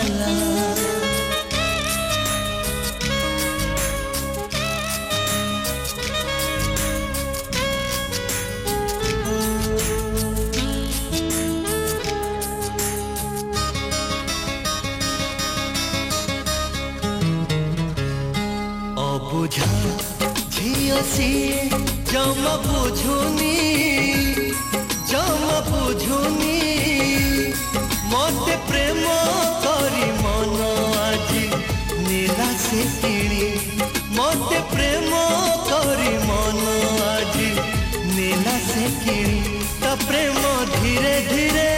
बाला अबुझा झियो CA जमा बुझुनी मते प्रेम करी मन आज नीला से किणी मते प्रेम करी मन आज नीला से किणी ता प्रेम धीरे धीरे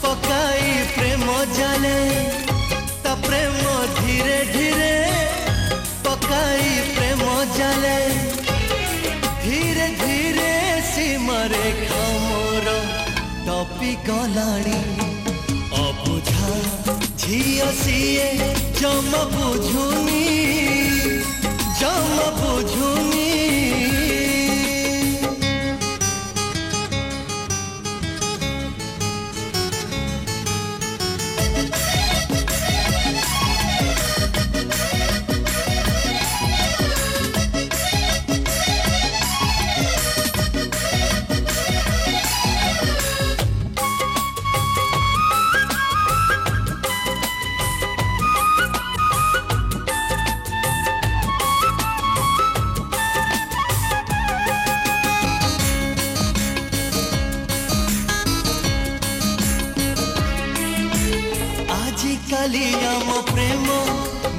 पकाई प्रेम जाले ता प्रेम धीरे धीरे पकाई प्रेम जाले धीरे धीरे सीमारे खामोर टपी गलाणी अबुझा झियो सीए जमा बुझुनी आजिकाली आम प्रेम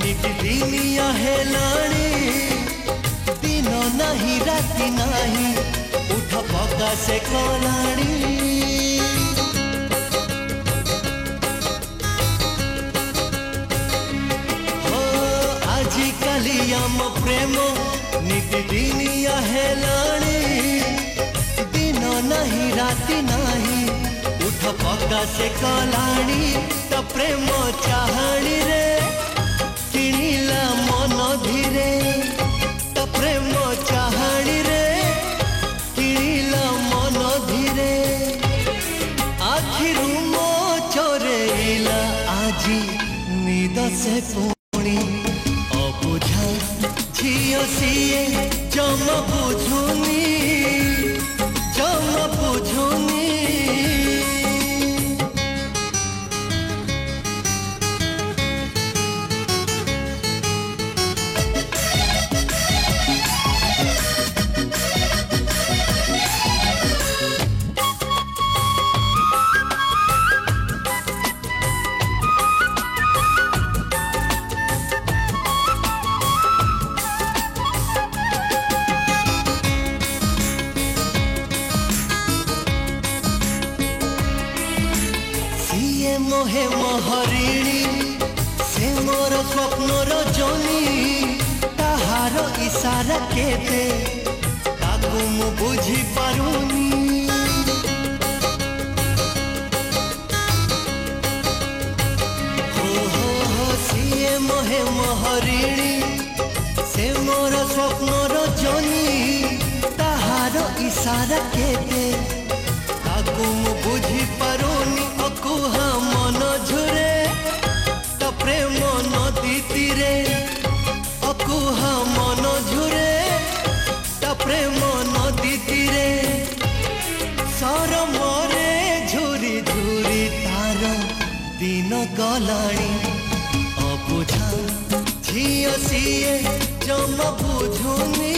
नितिदिनिया हेलाणी दिन नहीं राति नहीं उठ पका से कलाणी हो आजिकाली आम प्रेम नितिदिनिया हेलाणी दिन नहीं राति नहीं उठ पका से कलाणी तो प्रेम चाहाणी रे किणिला मन धीरे तो प्रेम चाहाणी रे किणिला मन धीरे आखिरु मो चोरेला आजी निद से पुणी अबुझा झियो सीए जमा बुझुनी मोहे महरिणी से मोर स्वप्नर जनी ताहार इशारा केते ताकू मु बुझी पारुनी हो सिए मोहे महरिणी से मोर स्वप्नर जनी ताहार इशारा केते ताकू मु बुझी पारुनी अकुहा मन झुरे तो प्रेम नदी तीरे अकुहा मन झुरे तो प्रेम नदी तीरे सरमरे झुरी झुरी तार दिन गलाणी अबुझा झियो सीए जमा बुझुनी